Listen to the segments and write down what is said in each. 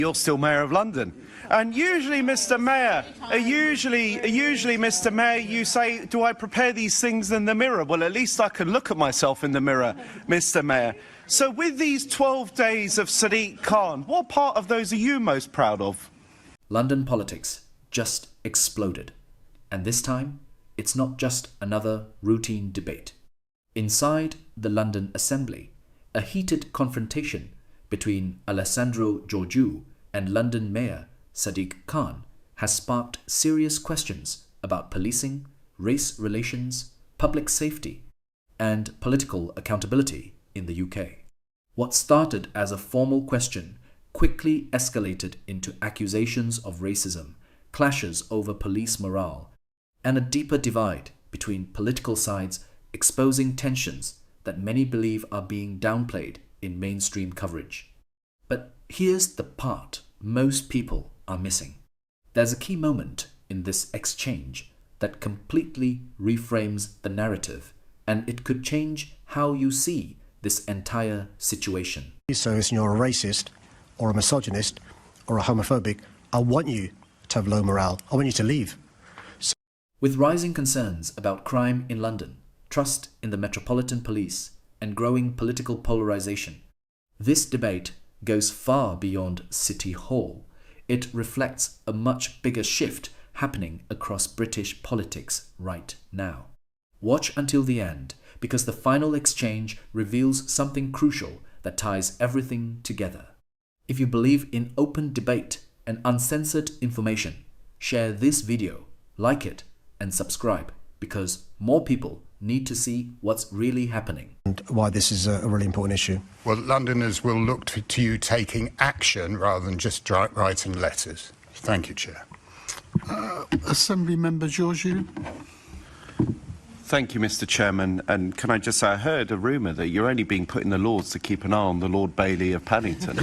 You're still Mayor of London. And usually, Mr. Mayor, Mr. Mayor, you say, do I prepare these things in the mirror? Well, at least I can look at myself in the mirror, Mr. Mayor. So with these 12 days of Sadiq Khan, what part of those are you most proud of? London politics just exploded. And this time, it's not just another routine debate. Inside the London Assembly, a heated confrontation between Alessandro Georgiou and London Mayor Sadiq Khan has sparked serious questions about policing, race relations, public safety, and political accountability in the UK. What started as a formal question quickly escalated into accusations of racism, clashes over police morale, and a deeper divide between political sides, exposing tensions that many believe are being downplayed in mainstream coverage. But here's the part most people are missing. There's a key moment in this exchange that completely reframes the narrative, and it could change how you see this entire situation. So if you're a racist or a misogynist or a homophobic, I want you to have low morale. I want you to leave. With rising concerns about crime in London, trust in the Metropolitan Police, and growing political polarisation, this debate goes far beyond City Hall. It reflects a much bigger shift happening across British politics right now. Watch until the end, because the final exchange reveals something crucial that ties everything together. If you believe in open debate and uncensored information, share this video, like it, and subscribe, because more people need to see what's really happening. And why this is a really important issue. Well, Londoners will look to you taking action rather than just writing letters. Thank you, Chair. Assembly Member Georgiou. Thank you, Mr. Chairman. And can I just say, I heard a rumour that you're only being put in the Lords to keep an eye on the Lord Bailey of Paddington.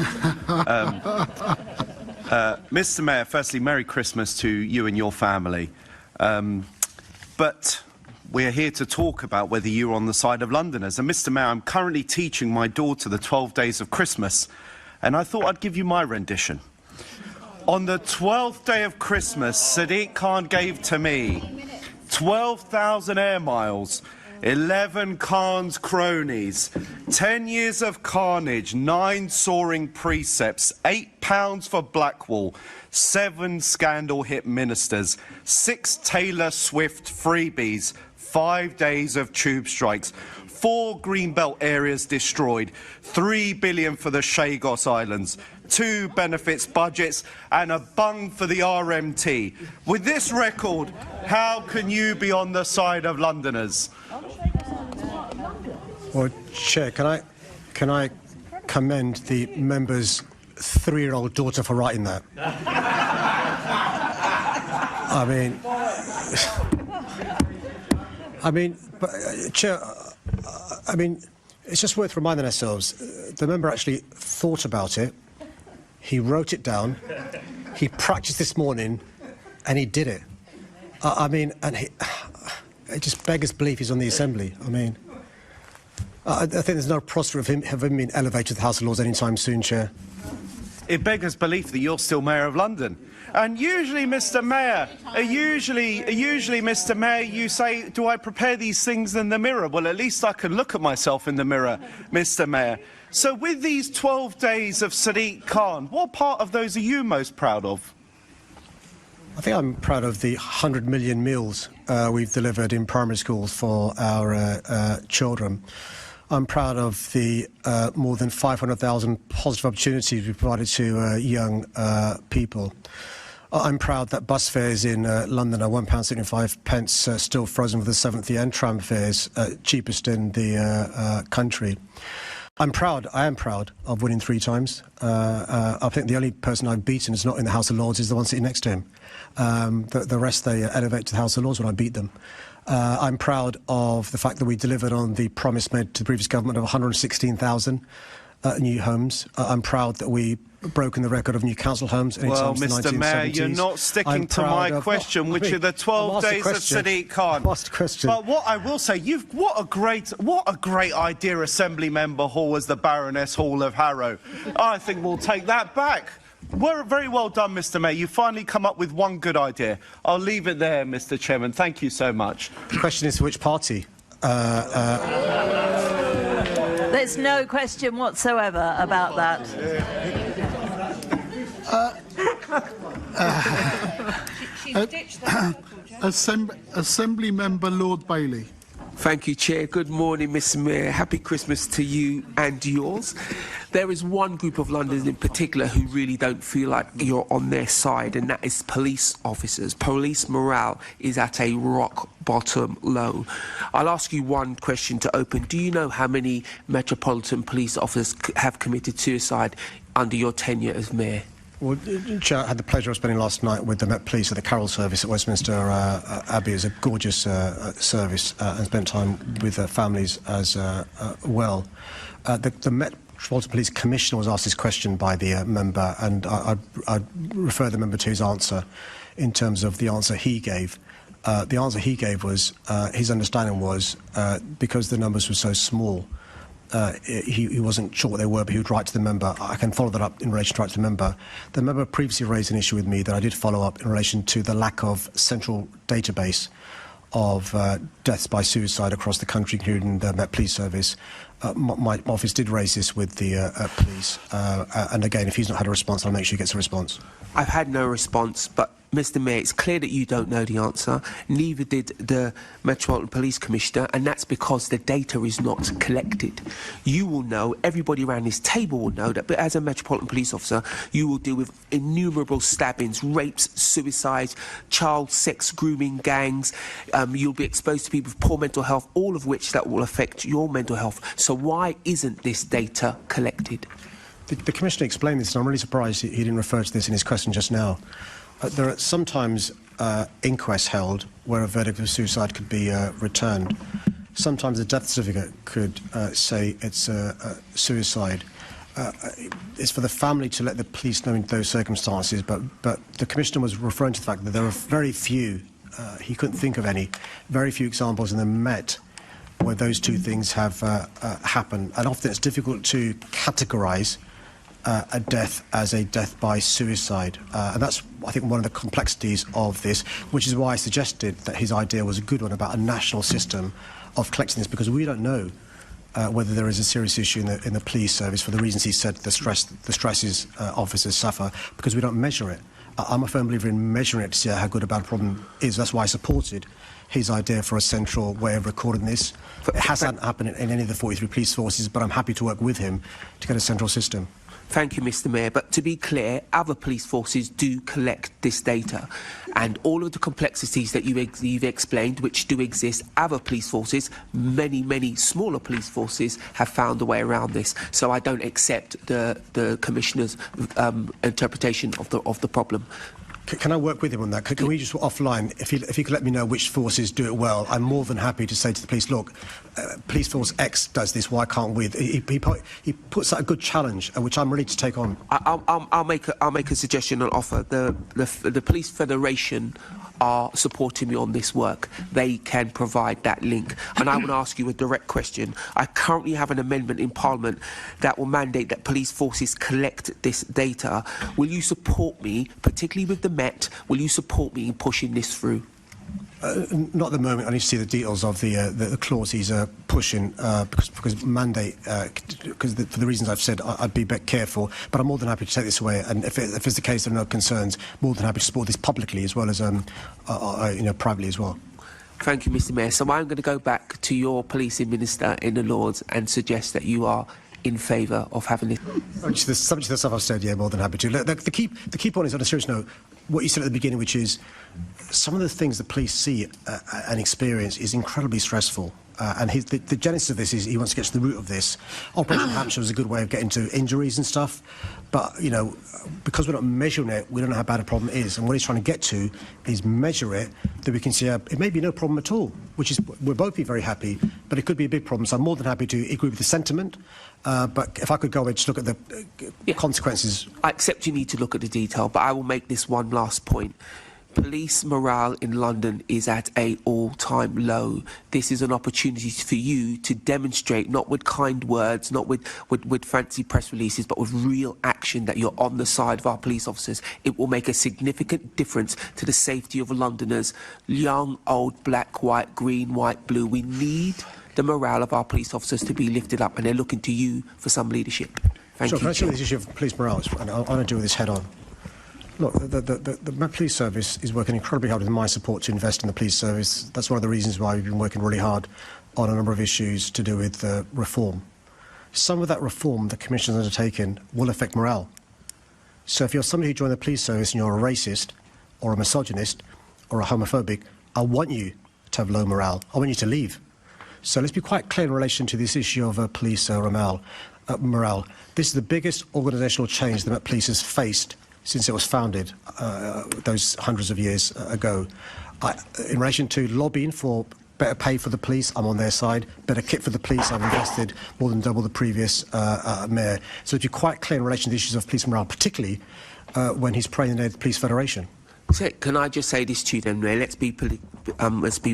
Mr. Mayor, firstly, Merry Christmas to you and your family. But we're here to talk about whether you're on the side of Londoners. And Mr. Mayor, I'm currently teaching my daughter the 12 days of Christmas, and I thought I'd give you my rendition. On the 12th day of Christmas, Sadiq Khan gave to me 12,000 air miles, 11 Khan's cronies, 10 years of carnage, 9 soaring precepts, £8 for Blackwall, 7 scandal-hit ministers, 6 Taylor Swift freebies, 5 days of tube strikes, 4 Greenbelt areas destroyed, 3 billion for the Chagos Islands, 2 benefits budgets and a bung for the RMT. With this record, how can you be on the side of Londoners? Well, Chair, can I commend the member's 3-year-old daughter for writing that? Chair, it's just worth reminding ourselves, the member actually thought about it, he wrote it down, he practiced this morning, and he did it. It just beggars belief he's on the Assembly. I think there's no prospect of him being elevated to the House of Lords anytime soon, Chair. It beggars belief that you're still Mayor of London. And usually, Mr. Mayor, Mr. Mayor, you say, do I prepare these things in the mirror? Well, at least I can look at myself in the mirror, Mr. Mayor. So with these 12 days of Sadiq Khan, what part of those are you most proud of? I think I'm proud of the 100 million meals we've delivered in primary schools for our children. I'm proud of the more than 500,000 positive opportunities we've provided to young people. I'm proud that bus fares in London are £1.75, still frozen for the 7th year, and tram fares cheapest in the country. I am proud of winning 3 times. I think the only person I've beaten is not in the House of Lords is the one sitting next to him. The rest they elevate to the House of Lords when I beat them. I'm proud of the fact that we delivered on the promise made to the previous government of 116,000 new homes. I'm proud that we broken the record of new council homes. Well, Mr. Mayor, you're not sticking to my question, which are the 12 days of Sadiq Khan. Asked a question. But what I will say, what a great idea, Assembly Member Hall, as the Baroness Hall of Harrow. I think we'll take that back. Very well done, Mr. Mayor. You finally come up with one good idea. I'll leave it there, Mr. Chairman. Thank you so much. The question is which party? There's no question whatsoever about that. Assembly Member Lord Bailey. Thank you, Chair. Good morning, Mr. Mayor. Happy Christmas to you and yours. There is one group of Londoners in particular who really don't feel like you're on their side, and that is police officers. Police morale is at a rock bottom low. I'll ask you one question to open. Do you know how many Metropolitan Police officers have committed suicide under your tenure as Mayor? Well, Chair, I had the pleasure of spending last night with the Met Police at the Carol service at Westminster Abbey. It was a gorgeous service, and spent time with families as well. The Metropolitan Police Commissioner was asked this question by the member, and I'd refer the member to his answer in terms of the answer he gave. The answer he gave was, his understanding was, because the numbers were so small, he wasn't sure what they were, but he would write to the member. I can follow that up in relation to write to the member. The member previously raised an issue with me that I did follow up in relation to the lack of central database of deaths by suicide across the country, including the Met Police Service. My office did raise this with the police, and again, if he's not had a response, I'll make sure he gets a response. I've had no response, but Mr. Mayor, it's clear that you don't know the answer. Neither did the Metropolitan Police Commissioner, and that's because the data is not collected. You will know, everybody around this table will know that, but as a Metropolitan Police officer, you will deal with innumerable stabbings, rapes, suicides, child sex grooming gangs. You'll be exposed to people with poor mental health, all of which that will affect your mental health. So why isn't this data collected? The Commissioner explained this, and I'm really surprised he didn't refer to this in his question just now. There are sometimes inquests held where a verdict of suicide could be returned. Sometimes a death certificate could say it's suicide. It's for the family to let the police know in those circumstances, but the Commissioner was referring to the fact that there are very few, he couldn't think of any, very few examples in the Met where those two things have happened. And often it's difficult to categorise a death as a death by suicide. And that's, I think, one of the complexities of this, which is why I suggested that his idea was a good one about a national system of collecting this, because we don't know whether there is a serious issue in the police service for the reasons he said, the stresses officers suffer, because we don't measure it. I'm a firm believer in measuring it to see how good a bad problem is. That's why I supported his idea for a central way of recording this. It hasn't happened in any of the 43 police forces, but I'm happy to work with him to get a central system. Thank you, Mr. Mayor. But to be clear, other police forces do collect this data. And all of the complexities that you've explained, which do exist, other police forces, many, many smaller police forces, have found a way around this. So I don't accept the Commissioner's interpretation of the problem. Can I work with him on that? Can we just offline, if he could let me know which forces do it well, I'm more than happy to say to the police, look, police force X does this, why can't we? He puts out a good challenge, which I'm ready to take on. I'll make a suggestion and offer. The Police Federation are supporting me on this work. They can provide that link. And I want to ask you a direct question. I currently have an amendment in Parliament that will mandate that police forces collect this data. Will you support me, particularly with the Met, will you support me in pushing this through? Not at the moment. I need to see the details of the clause he's pushing, because mandate, for the reasons I've said, I'd be a bit careful. But I'm more than happy to take this away. And if it's the case there are no concerns, more than happy to support this publicly as well as privately as well. Thank you, Mr. Mayor. So I'm going to go back to your policing minister in the Lords and suggest that you are in favour of having this. Subject to the stuff I've said, yeah, more than happy to. The key point is, on a serious note, what you said at the beginning, which is some of the things the police see and experience is incredibly stressful. And the genesis of this is he wants to get to the root of this. Operation Hampshire was a good way of getting to injuries and stuff. But, because we're not measuring it, we don't know how bad a problem is. And what he's trying to get to is measure it, that we can see it may be no problem at all, which is, we'll both be very happy, but it could be a big problem. So I'm more than happy to agree with the sentiment. But if I could go and just look at the consequences. I accept you need to look at the detail, but I will make this one last point. Police morale in London is at an all-time low. This is an opportunity for you to demonstrate, not with kind words, not with fancy press releases, but with real action, that you're on the side of our police officers. It will make a significant difference to the safety of Londoners, young, old, black, white, green, white, blue. We need the morale of our police officers to be lifted up, and they're looking to you for some leadership. Thank you. Can I deal with this issue of police morale? And I want to deal with this head on. Look, the police service is working incredibly hard with my support to invest in the police service. That's one of the reasons why we've been working really hard on a number of issues to do with reform. Some of that reform the Commission has undertaken will affect morale. So if you're somebody who joined the police service and you're a racist or a misogynist or a homophobic, I want you to have low morale. I want you to leave. So let's be quite clear in relation to this issue of police morale. This is the biggest organisational change the Met Police has faced since it was founded those hundreds of years ago. In relation to lobbying for better pay for the police, I'm on their side. Better kit for the police, I've invested more than double the previous mayor. So to be quite clear in relation to the issues of police morale, particularly when he's praying in the name of the Police Federation. So can I just say this to you then, Ray? Let's be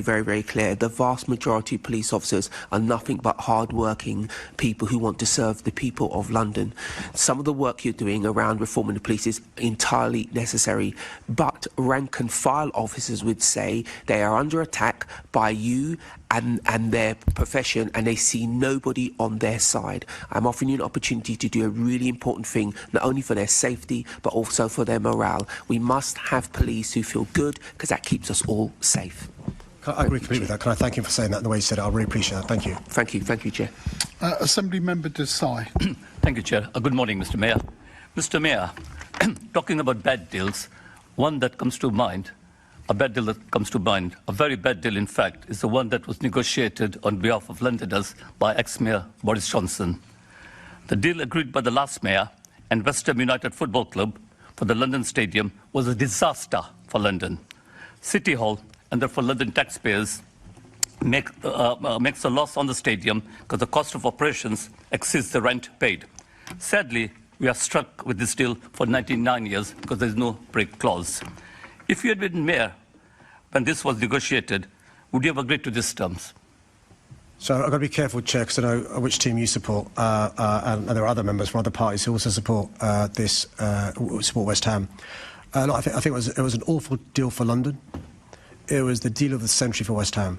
very, very clear. The vast majority of police officers are nothing but hard-working people who want to serve the people of London. Some of the work you're doing around reforming the police is entirely necessary, but rank-and-file officers would say they are under attack by you and their profession, and they see nobody on their side. I'm offering you an opportunity to do a really important thing, not only for their safety, but also for their morale. We must have police who feel good, because that keeps us all safe. I agree completely with that. Can I thank you for saying that and the way you said it? I really appreciate that. Thank you. Thank you, Chair. Assembly Member Desai. Thank you, Chair. Good morning, Mr. Mayor. Mr. Mayor, talking about bad deals, one that comes to mind, a bad deal that comes to mind, a very bad deal, in fact, is the one that was negotiated on behalf of Londoners by ex-Mayor Boris Johnson. The deal agreed by the last Mayor and West Ham United Football Club for the London Stadium was a disaster for London. City Hall, and therefore London taxpayers, makes a loss on the stadium because the cost of operations exceeds the rent paid. Sadly, we are stuck with this deal for 99 years because there is no break clause. If you had been mayor when this was negotiated, would you have agreed to these terms? So I've got to be careful, Chair, because I know which team you support, and there are other members from other parties who also support support West Ham. I think it was an awful deal for London. It was the deal of the century for West Ham.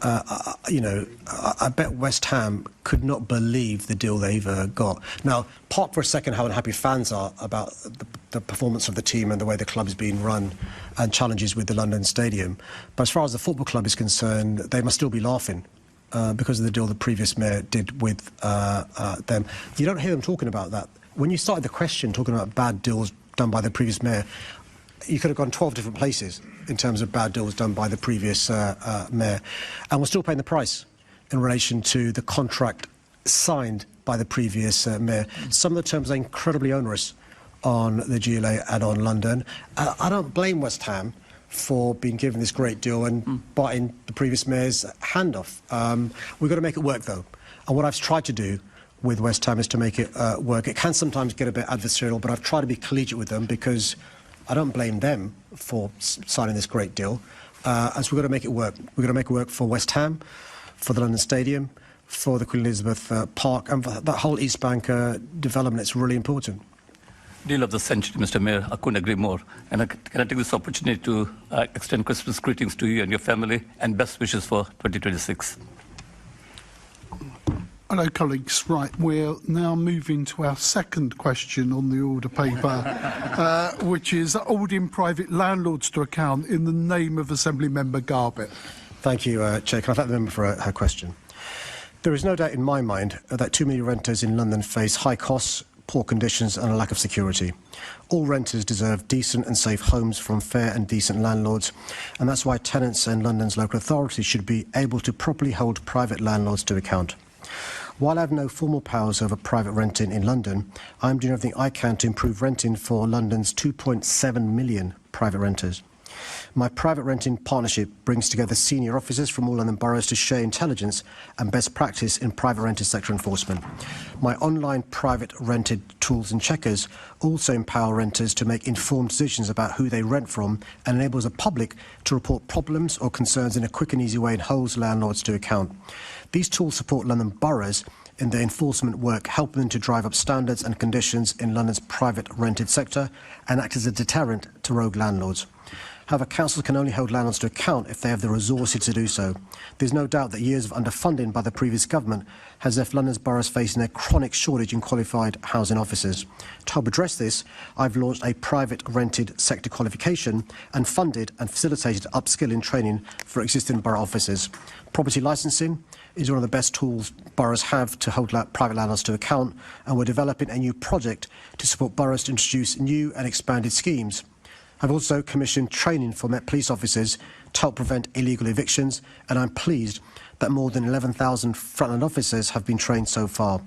I bet West Ham could not believe the deal they've got. Now, park for a second how unhappy fans are about the performance of the team and the way the club is being run and challenges with the London Stadium. But as far as the football club is concerned, they must still be laughing because of the deal the previous mayor did with them. You don't hear them talking about that. When you started the question talking about bad deals done by the previous mayor, you could have gone 12 different places in terms of bad deals done by the previous mayor. And we're still paying the price in relation to the contract signed by the previous mayor. Some of the terms are incredibly onerous on the GLA and on London. I don't blame West Ham for being given this great deal and biting the previous mayor's hand off. We've got to make it work, though. And what I've tried to do with West Ham is to make it work. It can sometimes get a bit adversarial, but I've tried to be collegiate with them because I don't blame them for signing this great deal. As we've got to make it work. We've got to make it work for West Ham, for the London Stadium, for the Queen Elizabeth Park, and for that whole East Bank development. It's really important. Deal of the century, Mr. Mayor. I couldn't agree more. And can I take this opportunity to extend Christmas greetings to you and your family and best wishes for 2026. Hello, colleagues. Right, we're now moving to our second question on the order paper, which is holding private landlords to account in the name of Assembly Member Garbett. Thank you, Chair. Can I thank the member for her question? There is no doubt in my mind that too many renters in London face high costs, poor conditions and a lack of security. All renters deserve decent and safe homes from fair and decent landlords, and that's why tenants and London's local authorities should be able to properly hold private landlords to account. While I have no formal powers over private renting in London, I am doing everything I can to improve renting for London's 2.7 million private renters. My private renting partnership brings together senior officers from all London boroughs to share intelligence and best practice in private rented sector enforcement. My online private rented tools and checkers also empower renters to make informed decisions about who they rent from and enables the public to report problems or concerns in a quick and easy way and holds landlords to account. These tools support London boroughs in their enforcement work, helping them to drive up standards and conditions in London's private rented sector and act as a deterrent to rogue landlords. However, councils can only hold landlords to account if they have the resources to do so. There's no doubt that years of underfunding by the previous government has left London's boroughs facing a chronic shortage in qualified housing officers. To help address this, I've launched a private rented sector qualification and funded and facilitated upskilling training for existing borough officers. Property licensing is one of the best tools boroughs have to hold private landlords to account, and we're developing a new project to support boroughs to introduce new and expanded schemes. I've also commissioned training for Met Police officers to help prevent illegal evictions, and I'm pleased that more than 11,000 frontline officers have been trained so far.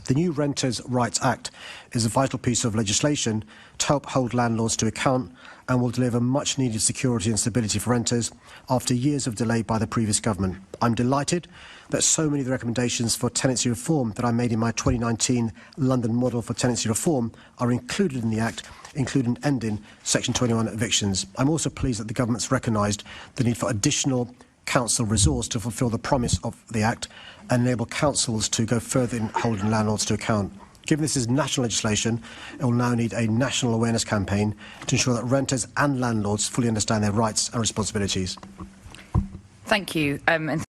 The new Renters' Rights Act is a vital piece of legislation to help hold landlords to account and will deliver much-needed security and stability for renters after years of delay by the previous government. I'm delighted that so many of the recommendations for tenancy reform that I made in my 2019 London Model for Tenancy Reform are included in the Act, including ending Section 21 evictions. I'm also pleased that the government's recognised the need for additional council resource to fulfil the promise of the Act and enable councils to go further in holding landlords to account. Given this is national legislation, it will now need a national awareness campaign to ensure that renters and landlords fully understand their rights and responsibilities. Thank you. And